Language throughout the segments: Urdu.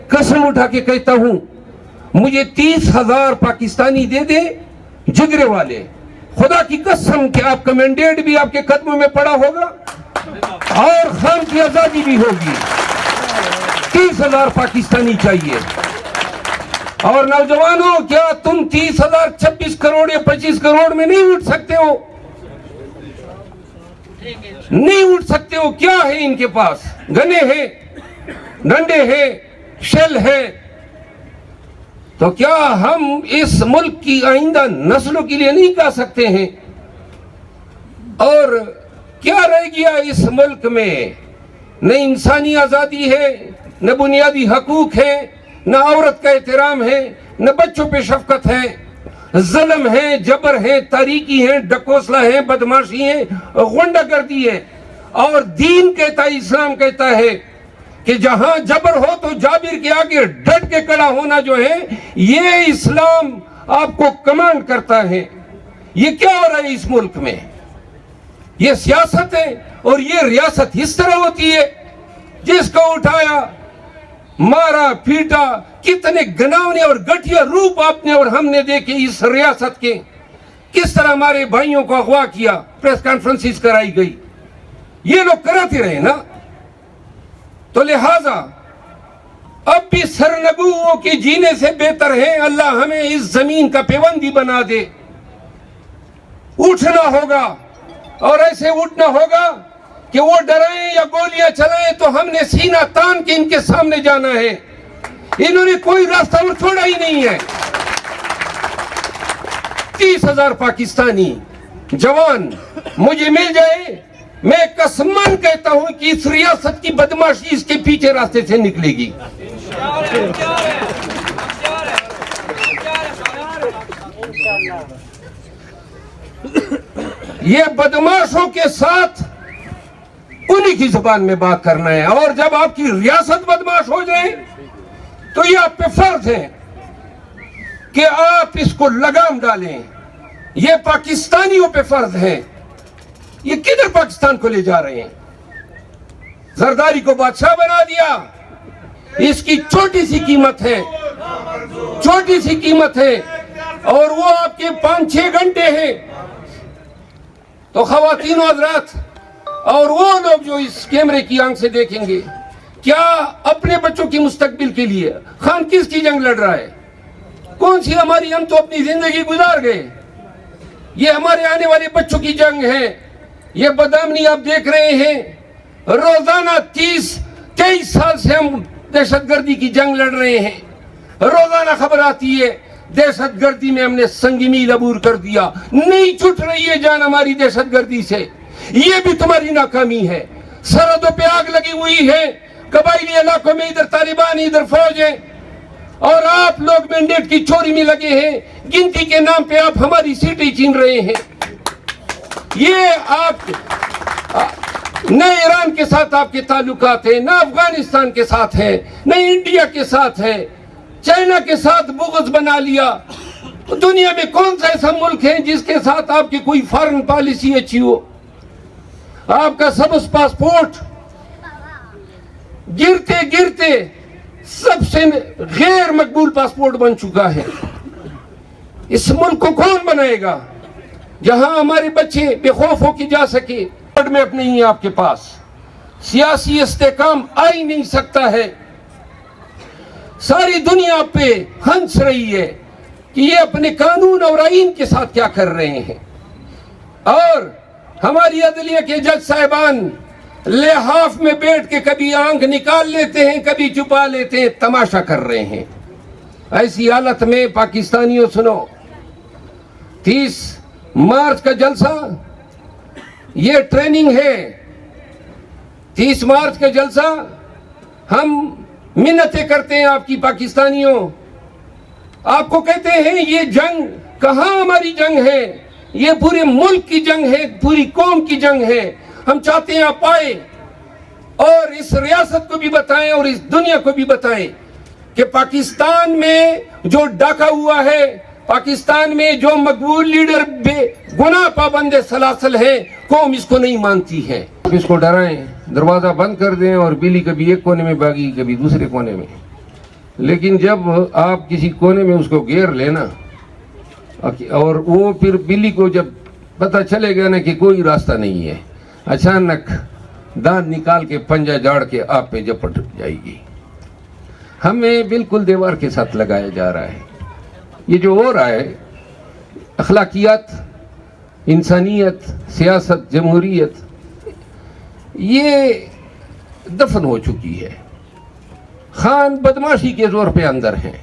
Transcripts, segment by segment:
قسم اٹھا کے کہتا ہوں مجھے 30,000 پاکستانی دے دے جگرے والے، خدا کی قسم کہ آپ کا مینڈیٹ بھی آپ کے قدموں میں پڑا ہوگا اور خان کی آزادی بھی ہوگی۔ 30,000 پاکستانی چاہیے۔ اور نوجوانوں، کیا تم 30,000 26 کروڑ یا 25 کروڑ میں نہیں اٹھ سکتے ہو؟ نہیں اٹھ سکتے ہو؟ کیا ہے ان کے پاس؟ گنے ہیں، ڈنڈے ہیں، شیل ہے۔ تو کیا ہم اس ملک کی آئندہ نسلوں کے لیے نہیں کہہ سکتے ہیں؟ اور کیا رہ گیا اس ملک میں؟ نہ انسانی آزادی ہے، نہ بنیادی حقوق ہے، نہ عورت کا احترام ہے، نہ بچوں پہ شفقت ہے، ظلم ہے، جبر ہے، تاریکی ہے، ڈکوسلا ہے، بدماشی ہے، غنڈہ گردی ہے۔ اور دین کہتا ہے، اسلام کہتا ہے کہ جہاں جبر ہو تو جابر کے آگے ڈٹ کے کھڑا ہونا جو ہے، یہ اسلام آپ کو کمانڈ کرتا ہے۔ یہ کیا ہو رہا ہے اس ملک میں؟ یہ سیاست ہے، اور یہ ریاست اس طرح ہوتی ہے، جس کو اٹھایا، مارا، پیٹا، کتنے گناونے اور گٹھیا روپ آپ نے اور ہم نے دیکھے اس ریاست کے۔ کس طرح ہمارے بھائیوں کو اغوا کیا، پریس کانفرنسز کرائی گئی، یہ لوگ کراتے رہے نا۔ تو لہذا اب بھی سرنگوؤں کے جینے سے بہتر ہے اللہ ہمیں اس زمین کا پیوندی بنا دے۔ اٹھنا ہوگا، اور ایسے اٹھنا ہوگا کہ وہ ڈرائیں یا گولیاں چلائیں تو ہم نے سینہ تان کے ان کے سامنے جانا ہے۔ انہوں نے کوئی راستہ اور چھوڑا ہی نہیں ہے۔ 30,000 پاکستانی جوان مجھے مل جائے، میں قسمان کہتا ہوں کہ اس ریاست کی بدماشی اس کے پیچھے راستے سے نکلے گی۔ یہ بدماشوں کے ساتھ انہی کی زبان میں بات کرنا ہے، اور جب آپ کی ریاست بدماش ہو جائے تو یہ آپ پہ فرض ہے کہ آپ اس کو لگام ڈالیں۔ یہ پاکستانیوں پہ فرض ہے۔ یہ کدھر پاکستان کو لے جا رہے ہیں؟ زرداری کو بادشاہ بنا دیا۔ اس کی چھوٹی سی قیمت ہے، چھوٹی سی قیمت ہے، اور وہ آپ کے 5-6 گھنٹے ہیں۔ تو خواتین و حضرات اور وہ لوگ جو اس کیمرے کی آنکھ سے دیکھیں گے، کیا اپنے بچوں کی مستقبل کے لیے خان کس کی جنگ لڑ رہا ہے؟ کون سی ہماری؟ ہم تو اپنی زندگی گزار گئے۔ یہ ہمارے آنے والے بچوں کی جنگ ہے۔ یہ بدامنی آپ دیکھ رہے ہیں، روزانہ 23 سال سے ہم دہشت گردی کی جنگ لڑ رہے ہیں۔ روزانہ خبر آتی ہے دہشت گردی میں ہم نے سنگ میل عبور کر دیا۔ نہیں چھٹ رہی ہے جان ہماری دہشت گردی سے۔ یہ بھی تمہاری ناکامی ہے۔ سرحدوں پہ آگ لگی ہوئی ہے، قبائلی علاقوں میں ادھر طالبان ادھر فوج ہے، اور آپ لوگ مینڈیٹ کی چوری میں لگے ہیں۔ گنتی کے نام پہ آپ ہماری سیٹیں چھین رہے ہیں۔ یہ آپ نہ ایران کے ساتھ آپ کے تعلقات ہیں، نہ افغانستان کے ساتھ ہیں، نہ انڈیا کے ساتھ ہیں، چائنا کے ساتھ بغض بنا لیا۔ دنیا میں کون سا ایسا ملک ہے جس کے ساتھ آپ کی کوئی فارن پالیسی اچھی ہو؟ آپ کا سبز پاسپورٹ گرتے گرتے سب سے غیر مقبول پاسپورٹ بن چکا ہے۔ اس ملک کو کون بنائے گا جہاں ہمارے بچے بے خوف ہو کے جا سکے؟ میں اپنے ہی آپ کے پاس سیاسی استحکام آ ہی نہیں سکتا ہے۔ ساری دنیا پہ ہنس رہی ہے کہ یہ اپنے قانون اور آئین کے ساتھ کیا کر رہے ہیں، اور ہماری عدلیہ کے جج صاحبان لحاف میں بیٹھ کے کبھی آنکھ نکال لیتے ہیں، کبھی چھپا لیتے ہیں، تماشا کر رہے ہیں۔ ایسی حالت میں پاکستانیوں سنو، 30 مارچ کا جلسہ یہ ٹریننگ ہے۔ 30 مارچ کا جلسہ ہم منتیں کرتے ہیں آپ کی پاکستانیوں، آپ کو کہتے ہیں یہ جنگ کہاں ہماری جنگ ہے، یہ پورے ملک کی جنگ ہے، پوری قوم کی جنگ ہے۔ ہم چاہتے ہیں آپ آئے اور اس ریاست کو بھی بتائیں اور اس دنیا کو بھی بتائیں کہ پاکستان میں جو ڈاکہ ہوا ہے، پاکستان میں جو مقبول لیڈر بے گناہ پابند سلاسل ہے، قوم اس کو نہیں مانتی ہے۔ اس کو ڈرائیں، دروازہ بند کر دیں، اور بلی کبھی ایک کونے میں بھاگی کبھی دوسرے کونے میں۔ لیکن جب آپ کسی کونے میں اس کو گھیر لینا اور وہ پھر بلی کو جب پتہ چلے گا نا کہ کوئی راستہ نہیں ہے، اچانک دانت نکال کے پنجہ جاڑ کے آپ پہ جپٹ جائے گی. ہمیں بالکل دیوار کے ساتھ لگایا جا رہا ہے. یہ جو ہو رہا ہے، اخلاقیات، انسانیت، سیاست، جمہوریت، یہ دفن ہو چکی ہے. خان بدماشی کے زور پہ اندر ہیں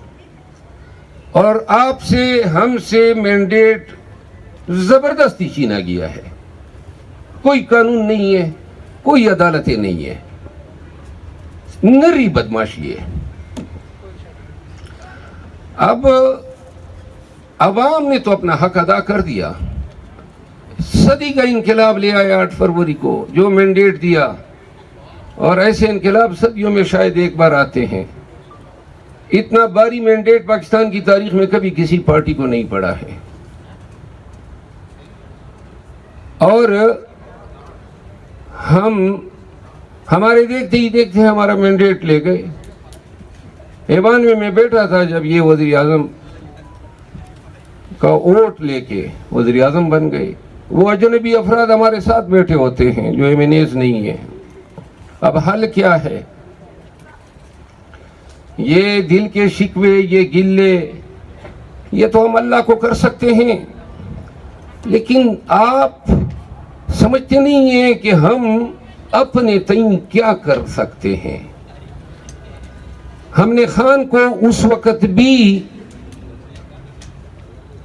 اور آپ سے ہم سے مینڈیٹ زبردستی چھینا گیا ہے. کوئی قانون نہیں ہے، کوئی عدالتیں نہیں ہے، نری بدماشی ہے. اب عوام نے تو اپنا حق ادا کر دیا. صدی کا انقلاب لے آیا 8 فروری کو، جو مینڈیٹ دیا، اور ایسے انقلاب صدیوں میں شاید ایک بار آتے ہیں. اتنا باری مینڈیٹ پاکستان کی تاریخ میں کبھی کسی پارٹی کو نہیں پڑا ہے. اور ہمارے دیکھتے ہی دیکھتے ہمارا مینڈیٹ لے گئے. ایوان میں بیٹھا تھا جب یہ وزیر اعظم کا ووٹ لے کے وزیر اعظم بن گئے. وہ اجنبی افراد ہمارے ساتھ بیٹھے ہوتے ہیں جو ایم این ایز نہیں ہیں. اب حل کیا ہے؟ یہ دل کے شکوے، یہ گلے، یہ تو ہم اللہ کو کر سکتے ہیں، لیکن آپ سمجھتے نہیں ہیں کہ ہم اپنے تئیں کیا کر سکتے ہیں. ہم نے خان کو اس وقت بھی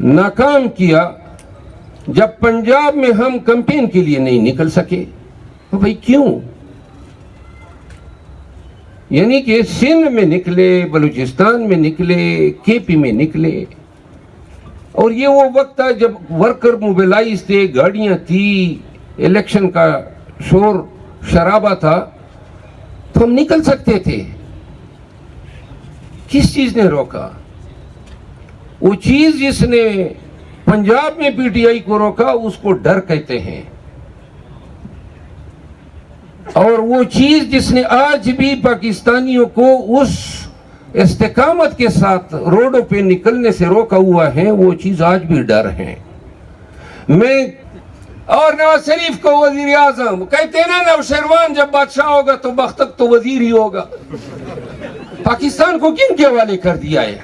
ناکام کیا جب پنجاب میں ہم کمپین کے لیے نہیں نکل سکے. بھائی کیوں؟ یعنی کہ سندھ میں نکلے، بلوچستان میں نکلے، کے پی میں نکلے، اور یہ وہ وقت تھا جب ورکر موبیلائز تھے، گاڑیاں تھی، الیکشن کا شور شرابہ تھا، تو ہم نکل سکتے تھے. کس چیز نے روکا؟ وہ چیز جس نے پنجاب میں پی ٹی آئی کو روکا اس کو ڈر کہتے ہیں، اور وہ چیز جس نے آج بھی پاکستانیوں کو اس استقامت کے ساتھ روڈوں پہ نکلنے سے روکا ہوا ہے، وہ چیز آج بھی ڈر ہے. اور نواز شریف کو وزیر اعظم کہتے ہیں نا، نوشیروان جب بادشاہ ہوگا تو بختک تو وزیر ہی ہوگا. پاکستان کو کن کے حوالے کر دیا ہے؟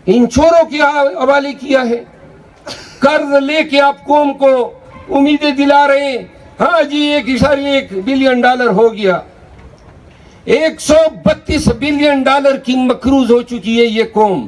ان چوروں کے حوالے کیا ہے. قرض لے کے آپ قوم کو امیدیں دلا رہے ہیں. ہاں جی 1.1 بلین ڈالر ہو گیا. 132 بلین ڈالر کی مقروض ہو چکی ہے یہ قوم.